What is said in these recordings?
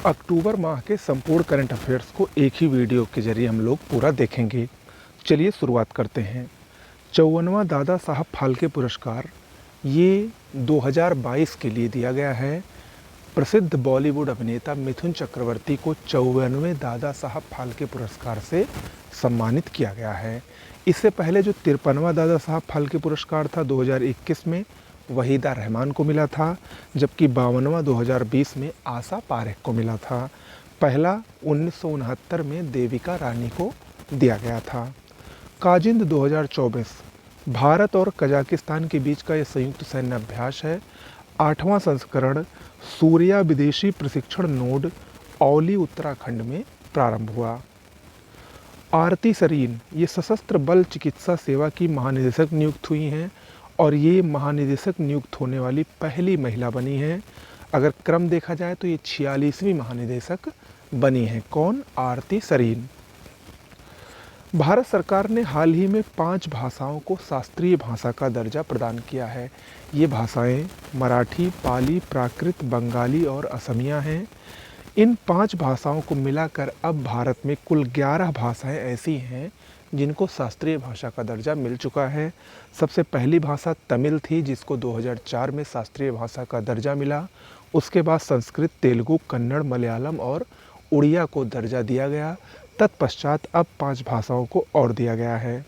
अक्टूबर माह के संपूर्ण करंट अफेयर्स को एक ही वीडियो के जरिए हम लोग पूरा देखेंगे। चलिए शुरुआत करते हैं। 54वां दादा साहब फाल्के पुरस्कार ये 2022 के लिए दिया गया है। प्रसिद्ध बॉलीवुड अभिनेता मिथुन चक्रवर्ती को 54वें दादा साहब फाल्के पुरस्कार से सम्मानित किया गया है। इससे पहले जो 53वां दादा साहब फाल्के पुरस्कार था 2021 में वहीदा रहमान को मिला था, जबकि 52वां 2020 में आशा पारेख को मिला था। पहला 1969 में देविका रानी को दिया गया था। काजिंद 2024 भारत और कजाकिस्तान के बीच का यह संयुक्त सैन्य अभ्यास है। 8वां संस्करण सूर्या विदेशी प्रशिक्षण नोड औली उत्तराखंड में प्रारंभ हुआ। आरती सरीन ये सशस्त्र बल चिकित्सा सेवा की महानिदेशक नियुक्त हुई हैं और ये महानिदेशक नियुक्त होने वाली पहली महिला बनी हैं। अगर क्रम देखा जाए तो ये 46वीं महानिदेशक बनी हैं। कौन? आरती सरीन। भारत सरकार ने हाल ही में 5 भाषाओं को शास्त्रीय भाषा का दर्जा प्रदान किया है। ये भाषाएं मराठी, पाली, प्राकृत, बंगाली और असमिया हैं। इन 5 भाषाओं को मिलाकर अब भारत में कुल 11 भाषाएं ऐसी हैं जिनको शास्त्रीय भाषा का दर्जा मिल चुका है। सबसे पहली भाषा तमिल थी, जिसको 2004 में शास्त्रीय भाषा का दर्जा मिला। उसके बाद संस्कृत, तेलुगु, कन्नड़, मलयालम और उड़िया को दर्जा दिया गया। तत्पश्चात अब 5 भाषाओं को और दिया गया है।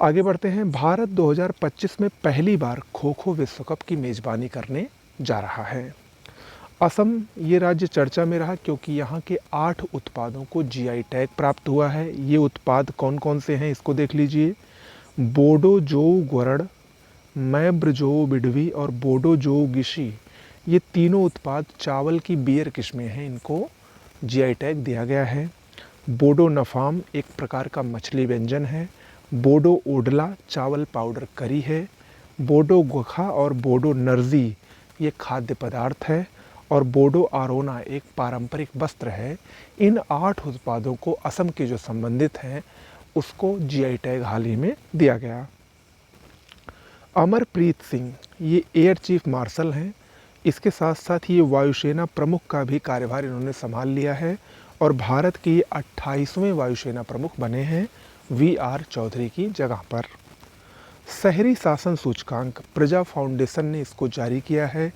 आगे बढ़ते हैं। भारत 2025 में पहली बार खो खो विश्व कप की मेज़बानी करने जा रहा है। असम ये राज्य चर्चा में रहा क्योंकि यहाँ के 8 उत्पादों को जीआई टैग प्राप्त हुआ है। ये उत्पाद कौन कौन से हैं इसको देख लीजिए। बोडो जो ग्वरड़, मैब्र जो बिडवी और बोडो जो गिशी, ये तीनों उत्पाद चावल की बियर किस्में हैं, इनको जीआई टैग दिया गया है। बोडो नफाम एक प्रकार का मछली व्यंजन है। बोडो ओडला चावल पाउडर करी है। बोडो गोखा और बोडो नर्जी ये खाद्य पदार्थ है और बोडो आरोना एक पारंपरिक वस्त्र है। इन 8 उत्पादों को असम के जो संबंधित हैं उसको जीआई टैग हाल ही में दिया गया। अमरप्रीत सिंह ये एयर चीफ मार्शल हैं। इसके साथ साथ ये वायुसेना प्रमुख का भी कार्यभार इन्होंने संभाल लिया है और भारत के 28वें वायुसेना प्रमुख बने हैं वीआर चौधरी की जगह पर। शहरी शासन सूचकांक प्रजा फाउंडेशन ने इसको जारी किया है।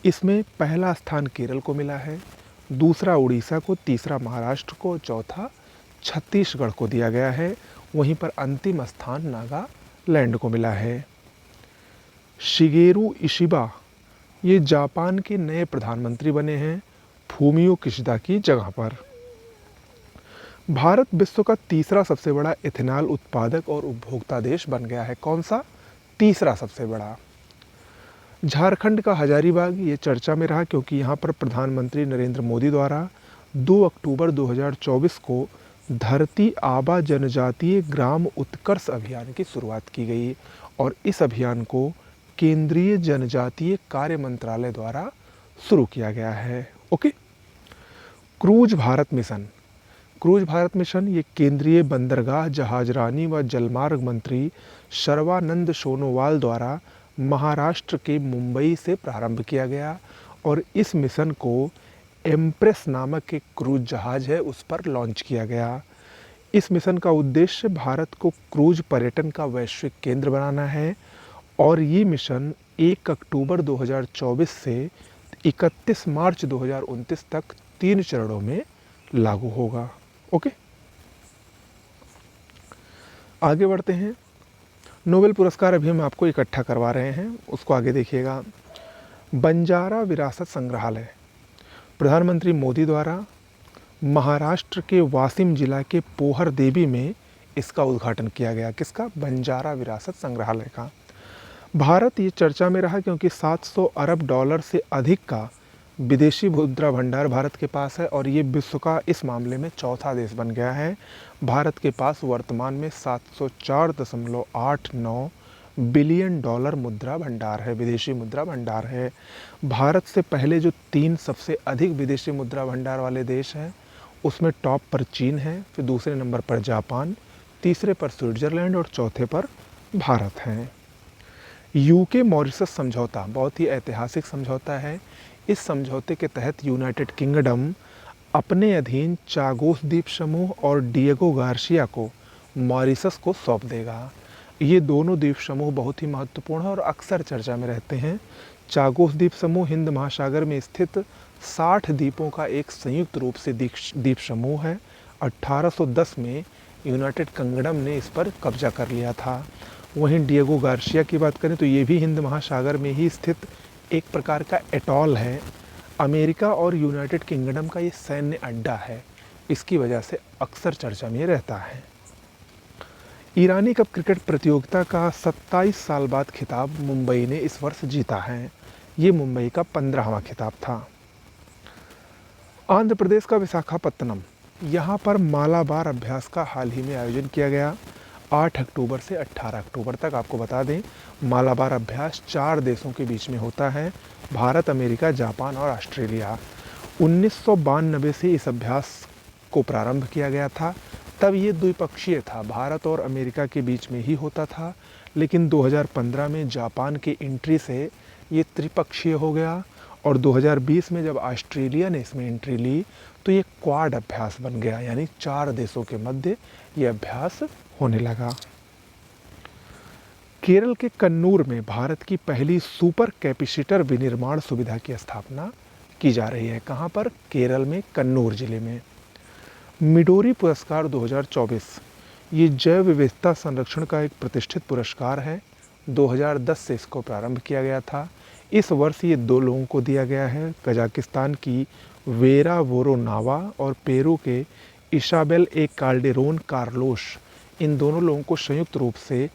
इसमें पहला स्थान केरल को मिला है, दूसरा उड़ीसा को, तीसरा महाराष्ट्र को, चौथा छत्तीसगढ़ को दिया गया है। वहीं पर अंतिम स्थान नागालैंड को मिला है। शिगेरू इशिबा ये जापान के नए प्रधानमंत्री बने हैं फूमियो किशिदा की जगह पर। भारत विश्व का तीसरा सबसे बड़ा इथेनॉल उत्पादक और उपभोक्ता देश बन गया है। कौन सा? तीसरा सबसे बड़ा। झारखंड का हजारीबाग ये चर्चा में रहा क्योंकि यहाँ पर प्रधानमंत्री नरेंद्र मोदी द्वारा 2 अक्टूबर 2024 को धरती आबा जनजातीय ग्राम उत्कर्ष अभियान की शुरुआत की गई और इस अभियान को केंद्रीय जनजातीय कार्य मंत्रालय द्वारा शुरू किया गया है। Okay. Cruise Bharat mission. Cruise Bharat mission ये केंद्रीय बंदरगाह, जहाजरानी व जलमार्ग मंत्री सर्बानंद सोनोवाल द्वारा महाराष्ट्र के मुंबई से प्रारंभ किया गया और इस मिशन को एम्प्रेस नामक एक क्रूज जहाज है उस पर लॉन्च किया गया। इस मिशन का उद्देश्य भारत को क्रूज पर्यटन का वैश्विक केंद्र बनाना है और ये मिशन 1 अक्टूबर 2024 से 31 मार्च 2029 तक 3 चरणों में लागू होगा। ओके। आगे बढ़ते हैं। नोबेल पुरस्कार अभी हम आपको इकट्ठा करवा रहे हैं, उसको आगे देखिएगा। बंजारा विरासत संग्रहालय प्रधानमंत्री मोदी द्वारा महाराष्ट्र के वाशिम जिला के पोहर देवी में इसका उद्घाटन किया गया। किसका? बंजारा विरासत संग्रहालय का। भारत ये चर्चा में रहा क्योंकि 700 अरब डॉलर से अधिक का विदेशी मुद्रा भंडार भारत के पास है और ये विश्व का इस मामले में चौथा देश बन गया है। भारत के पास वर्तमान में 704.89 बिलियन डॉलर मुद्रा भंडार है, विदेशी मुद्रा भंडार है। भारत से पहले जो 3 सबसे अधिक विदेशी मुद्रा भंडार वाले देश हैं उसमें टॉप पर चीन है, फिर दूसरे नंबर पर जापान, तीसरे पर स्विट्ज़रलैंड और चौथे पर भारत है। यूके मॉरिशस समझौता बहुत ही ऐतिहासिक समझौता है। इस समझौते के तहत यूनाइटेड किंगडम अपने अधीन चागोस द्वीप समूह और डिएगो गार्सिया को मॉरिशस को सौंप देगा। ये दोनों द्वीप समूह बहुत ही महत्वपूर्ण हैं और अक्सर चर्चा में रहते हैं। चागोस द्वीप समूह हिंद महासागर में स्थित 60 द्वीपों का एक संयुक्त रूप से द्वीप समूह है। 1810 में यूनाइटेड किंगडम ने इस पर कब्जा कर लिया था। वहीं डिएगो गार्सिया की बात करें तो ये भी हिंद महासागर में ही स्थित एक प्रकार का एटॉल है। अमेरिका और यूनाइटेड किंगडम का ये सैन्य अड्डा है, इसकी वजह से अक्सर चर्चा में रहता है। ईरानी कप क्रिकेट प्रतियोगिता का 27 साल बाद खिताब मुंबई ने इस वर्ष जीता है। ये मुंबई का 15वां खिताब था। आंध्र प्रदेश का विशाखापत्तनम, यहाँ पर मालाबार अभ्यास का हाल ही में आयोजन किया गया। 8 अक्टूबर से 18 अक्टूबर तक। आपको बता दें, मालाबार अभ्यास 4 देशों के बीच में होता है, भारत, अमेरिका, जापान और ऑस्ट्रेलिया। 1992 से इस अभ्यास को प्रारंभ किया गया था। तब ये द्विपक्षीय था, भारत और अमेरिका के बीच में ही होता था, लेकिन 2015 में जापान की एंट्री से ये त्रिपक्षीय हो गया और 2020 में जब ऑस्ट्रेलिया ने इसमें एंट्री ली तो ये क्वाड अभ्यास बन गया, यानी 4 देशों के मध्य ये अभ्यास होने लगा। केरल के कन्नूर में भारत की पहली सुपर कैपेसिटर विनिर्माण सुविधा की स्थापना की जा रही है। कहाँ पर? केरल में, कन्नूर जिले में। मिडोरी पुरस्कार 2024, ये जैव विविधता संरक्षण का एक प्रतिष्ठित पुरस्कार है। 2010 से इसको प्रारंभ किया गया था। इस वर्ष ये 2 लोगों को दिया गया है, कजाकिस्तान की वेरा वोरोनावा और पेरू के इसाबेल ए काल्डेरोन कार्लोस। इन दोनों लोगों को संयुक्त रूप से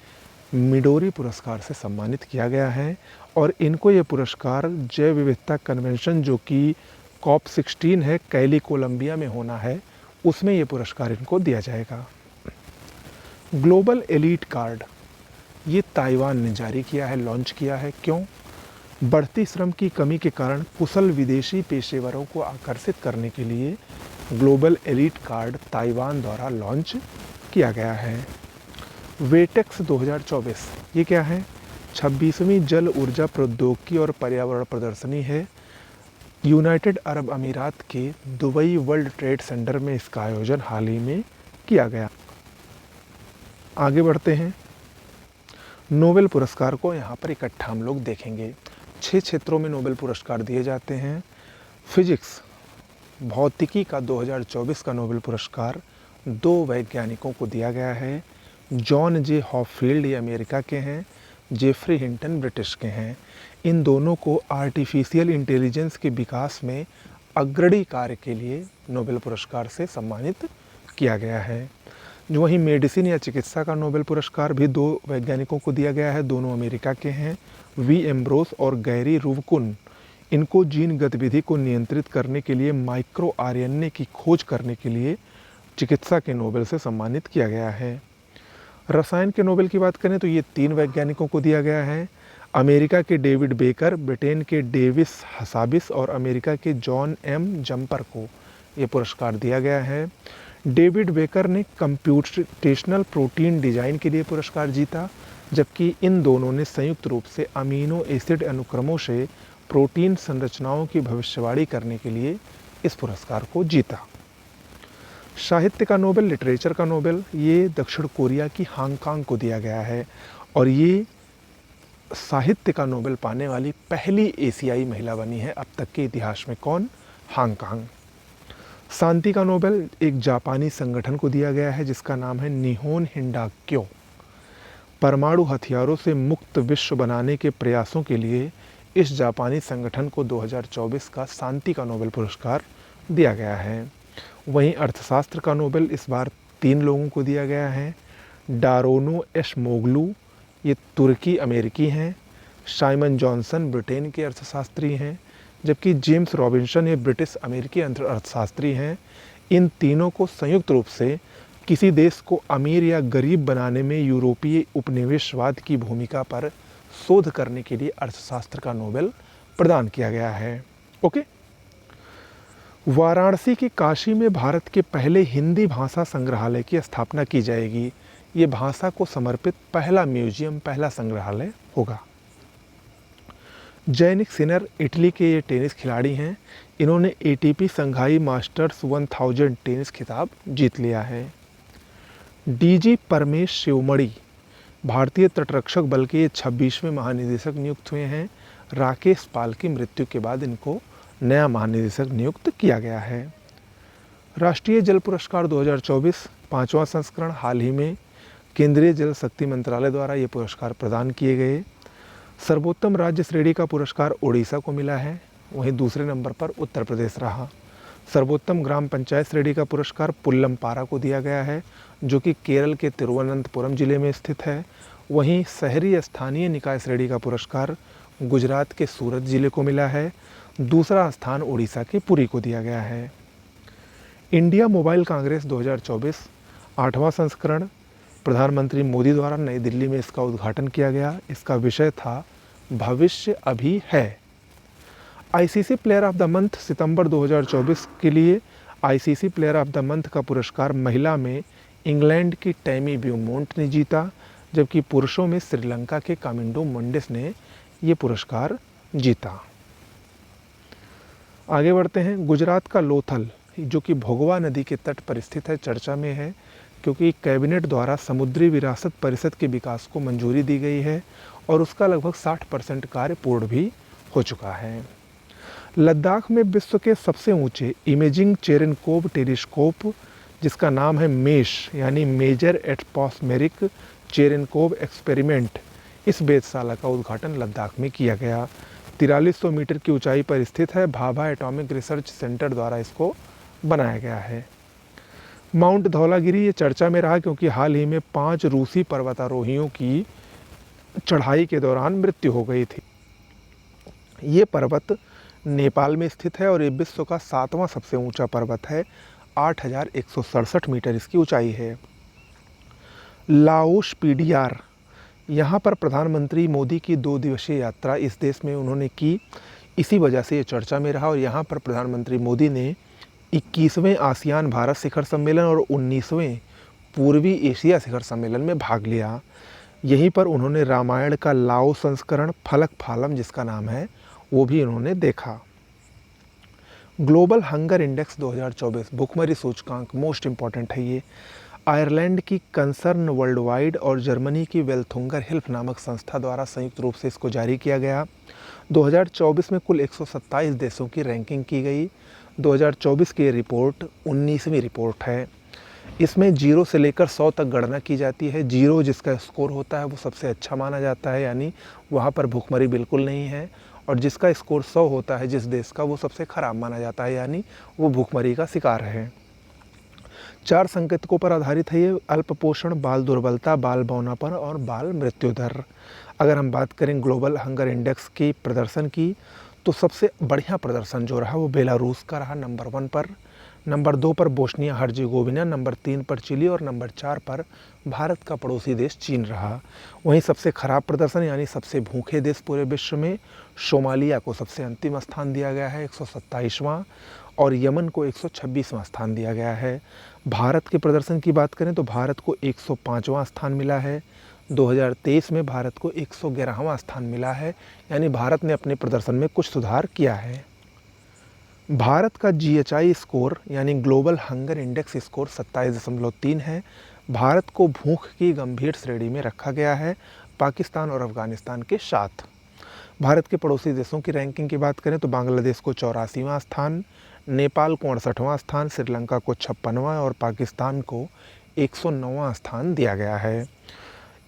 मिडोरी पुरस्कार से सम्मानित किया गया है और इनको ये पुरस्कार जैव विविधता कन्वेंशन, जो कि COP16 है, कैली कोलंबिया में होना है, उसमें ये पुरस्कार इनको दिया जाएगा। ग्लोबल एलीट कार्ड, ये ताइवान ने जारी किया है, लॉन्च किया है। क्यों? बढ़ती श्रम की कमी के कारण कुशल विदेशी पेशेवरों को आकर्षित करने के लिए ग्लोबल एलीट कार्ड ताइवान द्वारा लॉन्च किया गया है। वेटेक्स 2024, ये क्या है? 26वीं जल ऊर्जा प्रौद्योगिकी और पर्यावरण प्रदर्शनी है। यूनाइटेड अरब अमीरात के दुबई वर्ल्ड ट्रेड सेंटर में इसका आयोजन हाल ही में किया गया। आगे बढ़ते हैं। नोबेल पुरस्कार को यहाँ पर इकट्ठा हम लोग देखेंगे। 6 क्षेत्रों में नोबेल पुरस्कार दिए जाते हैं। फिजिक्स, भौतिकी का 2024 का नोबेल पुरस्कार 2 वैज्ञानिकों को दिया गया है। जॉन जे हॉपफील्ड, ये अमेरिका के हैं, जेफरी हिंटन ब्रिटिश के हैं। इन दोनों को आर्टिफिशियल इंटेलिजेंस के विकास में अग्रणी कार्य के लिए नोबेल पुरस्कार से सम्मानित किया गया है। जो वहीं मेडिसिन या चिकित्सा का नोबेल पुरस्कार भी 2 वैज्ञानिकों को दिया गया है, दोनों अमेरिका के हैं, वी एम्ब्रोस और गैरी रुवकुन। इनको जीन गतिविधि को नियंत्रित करने के लिए माइक्रो आरएनए की खोज करने के लिए चिकित्सा के नोबेल से सम्मानित किया गया है। रसायन के नोबेल की बात करें तो ये 3 वैज्ञानिकों को दिया गया है। अमेरिका के डेविड बेकर, ब्रिटेन के डेविस हसाबिस और अमेरिका के जॉन एम जम्पर को ये पुरस्कार दिया गया है। डेविड बेकर ने कंप्यूटेशनल प्रोटीन डिजाइन के लिए पुरस्कार जीता, जबकि इन दोनों ने संयुक्त रूप से अमीनो एसिड अनुक्रमों से प्रोटीन संरचनाओं की भविष्यवाणी करने के लिए इस पुरस्कार को जीता। साहित्य का नोबेल, लिटरेचर का नोबेल, ये दक्षिण कोरिया की हांगकांग को दिया गया है और ये साहित्य का नोबेल पाने वाली पहली एशियाई महिला बनी है अब तक के इतिहास में। कौन? हांगकांग। शांति का नोबेल एक जापानी संगठन को दिया गया है जिसका नाम है निहोन हिंडाक्यो। परमाणु हथियारों से मुक्त विश्व बनाने के प्रयासों के लिए इस जापानी संगठन को 2024 का शांति का नोबेल पुरस्कार दिया गया है। वहीं अर्थशास्त्र का नोबेल इस बार 3 लोगों को दिया गया है। डारोनो एशमोगलू, ये तुर्की अमेरिकी हैं। साइमन जॉनसन ब्रिटेन के अर्थशास्त्री हैं, जबकि जेम्स रॉबिन्सन ये ब्रिटिश अमेरिकी अर्थशास्त्री हैं। इन तीनों को संयुक्त रूप से किसी देश को अमीर या गरीब बनाने में यूरोपीय उपनिवेशवाद की भूमिका पर शोध करने के लिए अर्थशास्त्र का नोबेल प्रदान किया गया है। ओके। वाराणसी की काशी में भारत के पहले हिंदी भाषा संग्रहालय की स्थापना की जाएगी। ये भाषा को समर्पित पहला म्यूजियम, पहला संग्रहालय होगा। जैनिक सिनर इटली के ये टेनिस खिलाड़ी हैं। इन्होंने एटीपी संघाई मास्टर्स 1000 टेनिस खिताब जीत लिया है। डीजी परमेश शिवमणि भारतीय तटरक्षक बल के 26वें महानिदेशक नियुक्त हुए हैं। राकेश पाल की मृत्यु के बाद इनको नया महानिदेशक नियुक्त किया गया है। राष्ट्रीय जल पुरस्कार 2024 पाँचवां संस्करण हाल ही में केंद्रीय जल शक्ति मंत्रालय द्वारा ये पुरस्कार प्रदान किए गए। सर्वोत्तम राज्य श्रेणी का पुरस्कार ओडिशा को मिला है, वहीं दूसरे नंबर पर उत्तर प्रदेश रहा। सर्वोत्तम ग्राम पंचायत श्रेणी का पुरस्कार पुल्लमपारा को दिया गया है, जो कि केरल के तिरुवनंतपुरम जिले में स्थित है। वहीं शहरी स्थानीय निकाय श्रेणी का पुरस्कार गुजरात के सूरत जिले को मिला है। दूसरा स्थान उड़ीसा के पुरी को दिया गया है। इंडिया मोबाइल कांग्रेस 2024 8वां संस्करण प्रधानमंत्री मोदी द्वारा नई दिल्ली में इसका उद्घाटन किया गया। इसका विषय था भविष्य अभी है। ICC player of the month सितंबर 2024 के लिए ICC player of the month का पुरस्कार महिला में इंग्लैंड की टैमी ब्यूमोंट ने जीता, जबकि पुरुषों में श्रीलंका के कामिंडो मोंडेस ने ये पुरस्कार जीता। आगे बढ़ते हैं। गुजरात का लोथल, जो कि भोगवा नदी के तट पर स्थित है, चर्चा में है क्योंकि कैबिनेट द्वारा समुद्री विरासत परिषद के विकास को मंजूरी दी गई है और उसका लगभग 60% कार्य पूर्ण भी हो चुका है। लद्दाख में विश्व के सबसे ऊंचे इमेजिंग चेरेनकोव टेलीस्कोप, जिसका नाम है मेश यानी मेजर एटमॉस्फेरिक चेरेनकोव एक्सपेरिमेंट, इस वेधशाला का उद्घाटन लद्दाख में किया गया। 4300 मीटर की ऊंचाई पर स्थित है। भाभा एटॉमिक रिसर्च सेंटर द्वारा इसको बनाया गया है। माउंट धौलागिरी ये चर्चा में रहा क्योंकि हाल ही में 5 रूसी पर्वतारोहियों की चढ़ाई के दौरान मृत्यु हो गई थी। ये पर्वत नेपाल में स्थित है और ये विश्व का 7वां सबसे ऊंचा पर्वत है। 8167 मीटर इसकी ऊंचाई है। लाओस पीडीआर, यहाँ पर प्रधानमंत्री मोदी की 2 दिवसीय यात्रा इस देश में उन्होंने की, इसी वजह से ये चर्चा में रहा। और यहाँ पर प्रधानमंत्री मोदी ने 21वें आसियान भारत शिखर सम्मेलन और 19वें पूर्वी एशिया शिखर सम्मेलन में भाग लिया। यहीं पर उन्होंने रामायण का लाओ संस्करण फलक फालम, जिसका नाम है, वो भी उन्होंने देखा। ग्लोबल हंगर इंडेक्स 2024 भुखमरी सूचकांक मोस्ट इम्पॉर्टेंट है ये। आयरलैंड की कंसर्न वर्ल्ड वाइड और जर्मनी की वेल्थुंगर हिल्फ नामक संस्था द्वारा संयुक्त रूप से इसको जारी किया गया। 2024 में कुल 127 देशों की रैंकिंग की गई। 2024 की रिपोर्ट 19वीं रिपोर्ट है। इसमें 0 से लेकर 100 तक गणना की जाती है। 0 जिसका स्कोर होता है वो सबसे अच्छा माना जाता है, यानी वहाँ पर भुखमरी बिल्कुल नहीं है। और जिसका स्कोर 100 होता है जिस देश का, वो सबसे खराब माना जाता है, यानी वो भुखमरी का शिकार है। 4 संकेतकों पर आधारित है ये: अल्प पोषण, बाल दुर्बलता, बाल बौनापन और बाल मृत्यु दर। अगर हम बात करें ग्लोबल हंगर इंडेक्स की प्रदर्शन की, तो सबसे बढ़िया प्रदर्शन जो रहा वो बेलारूस का रहा नंबर 1 पर। नंबर 2 पर बोस्निया हर्जेगोविना, नंबर 3 पर चिली और नंबर 4 पर भारत का पड़ोसी देश चीन रहा। वहीं सबसे खराब प्रदर्शन यानी सबसे भूखे देश पूरे विश्व में सोमालिया को सबसे अंतिम स्थान दिया गया है, 127वां, और यमन को 126वां स्थान दिया गया है। भारत के प्रदर्शन की बात करें तो भारत को 105वां स्थान मिला है। 2023 में भारत को 111वां स्थान मिला है, यानी भारत ने अपने प्रदर्शन में कुछ सुधार किया है। भारत का GHI स्कोर यानी ग्लोबल हंगर इंडेक्स स्कोर 27.3 है। भारत को भूख की गंभीर श्रेणी में रखा गया है, पाकिस्तान और अफगानिस्तान के साथ। भारत के पड़ोसी देशों की रैंकिंग की बात करें तो बांग्लादेश को 84वां स्थान, नेपाल को 68वां स्थान, श्रीलंका को 56वां और पाकिस्तान को 109वां स्थान दिया गया है।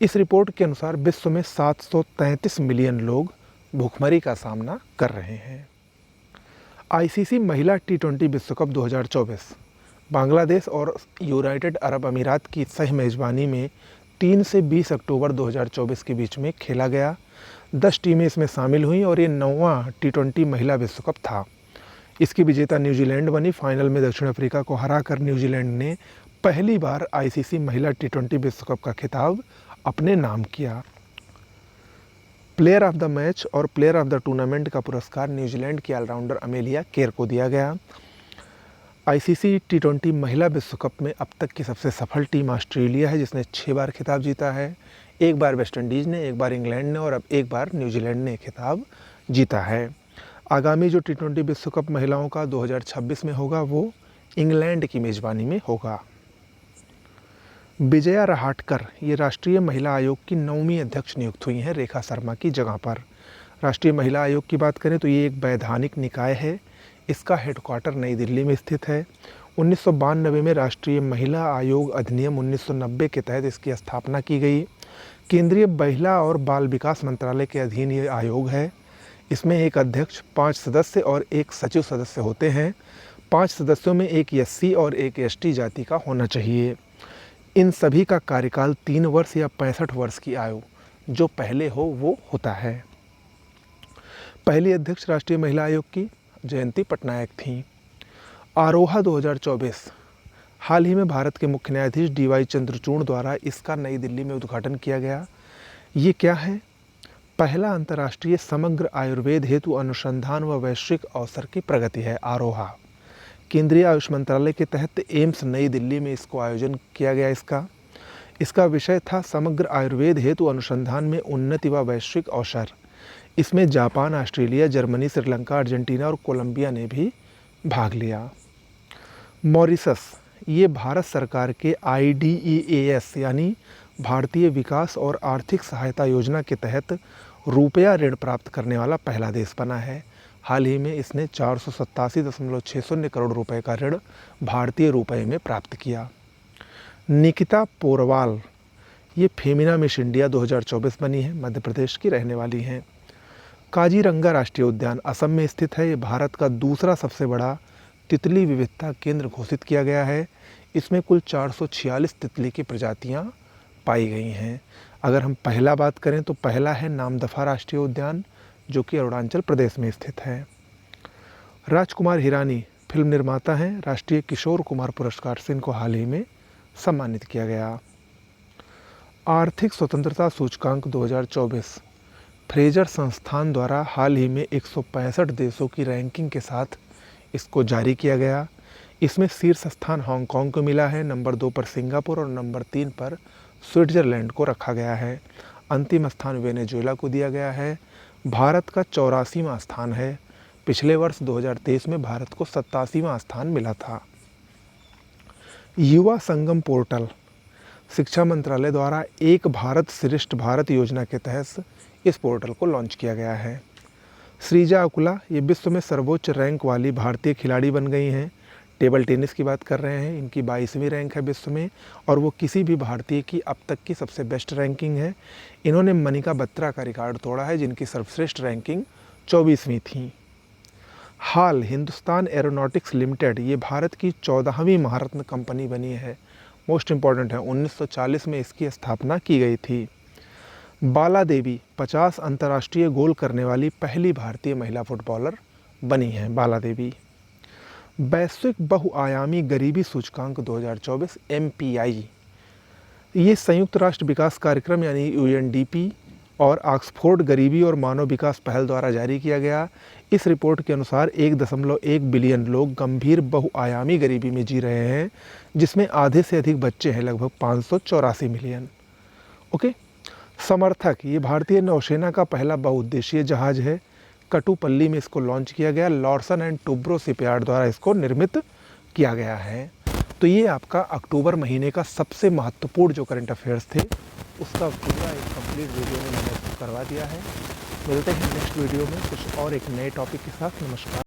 इस रिपोर्ट के अनुसार विश्व में 733 मिलियन लोग भूखमरी का सामना कर रहे हैं। आईसीसी महिला T20 विश्व कप 2024 बांग्लादेश और यूनाइटेड अरब अमीरात की सह मेज़बानी में 3 से 20 अक्टूबर 2024 के बीच में खेला गया। 10 टीमें इसमें शामिल हुईं और ये 9वां T20 महिला विश्व कप था। इसकी विजेता न्यूजीलैंड बनी। फाइनल में दक्षिण अफ्रीका को हराकर न्यूजीलैंड ने पहली बार आईसीसी महिला T20 विश्व कप का खिताब अपने नाम किया। प्लेयर ऑफ द मैच और प्लेयर ऑफ द टूर्नामेंट का पुरस्कार न्यूजीलैंड की ऑलराउंडर अमेलिया केर को दिया गया। आईसीसी T20 महिला विश्व कप में अब तक की सबसे सफल टीम ऑस्ट्रेलिया है, जिसने 6 बार खिताब जीता है। 1 बार वेस्ट इंडीज़ ने, 1 बार इंग्लैंड ने और अब 1 बार न्यूजीलैंड ने खिताब जीता है। आगामी जो T20 विश्व कप महिलाओं का 2026 में होगा वो इंग्लैंड की मेज़बानी में होगा। विजया रहाटकर ये राष्ट्रीय महिला आयोग की 9वीं अध्यक्ष नियुक्त हुई हैं रेखा शर्मा की जगह पर। राष्ट्रीय महिला आयोग की बात करें तो ये एक वैधानिक निकाय है। इसका हेडक्वार्टर नई दिल्ली में स्थित है। 1992 में राष्ट्रीय महिला आयोग अधिनियम 1990 के तहत इसकी स्थापना की गई। केंद्रीय महिला और बाल विकास मंत्रालय के अधीन ये आयोग है। इसमें एक अध्यक्ष, 5 सदस्य और एक सचिव सदस्य होते हैं। 5 सदस्यों में एक SC और एक ST जाति का होना चाहिए। इन सभी का कार्यकाल 3 वर्ष या 65 वर्ष की आयु जो पहले हो वो होता है। पहली अध्यक्ष राष्ट्रीय महिला आयोग की जयंती पटनायक थीं। आरोहा 2024 हाल ही में भारत के मुख्य न्यायाधीश DY चंद्रचूड़ द्वारा इसका नई दिल्ली में उद्घाटन किया गया। ये क्या है? पहला अंतर्राष्ट्रीय समग्र आयुर्वेद हेतु अनुसंधान व वैश्विक अवसर की प्रगति है। आरोहा केंद्रीय आयुष मंत्रालय के तहत एम्स नई दिल्ली में इसको आयोजन किया गया। इसका विषय था समग्र आयुर्वेद हेतु अनुसंधान में उन्नति व वैश्विक अवसर। इसमें Japan, Australia, Germany, Sri Lanka, Argentina और कोलंबिया ने भी भाग लिया। मॉरिशस ये भारत सरकार के IDEAS यानी भारतीय विकास और आर्थिक सहायता योजना के तहत रुपया ऋण प्राप्त करने वाला पहला देश बना है। हाल ही में इसने 487.60 करोड़ रुपए का ऋण भारतीय रुपए में प्राप्त किया। निकिता पोरवाल ये फेमिना मिस इंडिया 2024 बनी है। मध्य प्रदेश की रहने वाली हैं। काजीरंगा राष्ट्रीय उद्यान असम में स्थित है। ये भारत का दूसरा सबसे बड़ा तितली विविधता केंद्र घोषित किया गया है। इसमें कुल 446 तितली की प्रजातियां पाई गई हैं। अगर हम पहला बात करें तो पहला है नामदफा राष्ट्रीय उद्यान जो कि अरुणाचल प्रदेश में स्थित है। राजकुमार हिरानी फिल्म निर्माता हैं। राष्ट्रीय किशोर कुमार पुरस्कार से इनको हाल ही में सम्मानित किया गया। आर्थिक स्वतंत्रता सूचकांक 2024 फ्रेजर संस्थान द्वारा हाल ही में 165 देशों की रैंकिंग के साथ इसको जारी किया गया। इसमें शीर्ष स्थान हांगकांग को मिला है, नंबर 2 पर सिंगापुर और नंबर 3 पर स्विट्ज़रलैंड को रखा गया है। अंतिम स्थान वेनेजुएला को दिया गया है। भारत का 84वां स्थान है। पिछले वर्ष 2023 में भारत को 87वां स्थान मिला था। युवा संगम पोर्टल शिक्षा मंत्रालय द्वारा एक भारत श्रेष्ठ भारत योजना के तहत इस पोर्टल को लॉन्च किया गया है। श्रीजा अकुला ये विश्व में सर्वोच्च रैंक वाली भारतीय खिलाड़ी बन गई हैं। टेबल टेनिस की बात कर रहे हैं। इनकी 22वीं रैंक है विश्व में और वो किसी भी भारतीय की अब तक की सबसे बेस्ट रैंकिंग है। इन्होंने मनिका बत्रा का रिकॉर्ड तोड़ा है जिनकी सर्वश्रेष्ठ रैंकिंग 24वीं थी। हाल हिंदुस्तान एरोनॉटिक्स लिमिटेड ये भारत की 14वीं महारत्न कंपनी बनी है। मोस्ट इम्पॉर्टेंट है, 1940 में इसकी स्थापना की गई थी। बाला देवी 50 अंतर्राष्ट्रीय गोल करने वाली पहली भारतीय महिला फुटबॉलर बनी हैं। बाला देवी वैश्विक बहुआयामी गरीबी सूचकांक 2024 MPI ये संयुक्त राष्ट्र विकास कार्यक्रम यानी UNDP और ऑक्सफोर्ड गरीबी और मानव विकास पहल द्वारा जारी किया गया। इस रिपोर्ट के अनुसार 1.1 बिलियन लोग गंभीर बहुआयामी गरीबी में जी रहे हैं, जिसमें आधे से अधिक बच्चे हैं, लगभग 584 मिलियन। ओके। समर्थक ये भारतीय नौसेना का पहला बहुउद्देशीय जहाज है। कटुपल्ली में इसको लॉन्च किया गया। लॉर्सन एंड टुब्रो शिपयार्ड द्वारा इसको निर्मित किया गया है। तो ये आपका अक्टूबर महीने का सबसे महत्वपूर्ण जो करंट अफेयर्स थे उसका पूरा एक कंप्लीट वीडियो में मैंने करवा दिया है। मिलते हैं नेक्स्ट वीडियो में कुछ और एक नए टॉपिक के साथ। नमस्कार।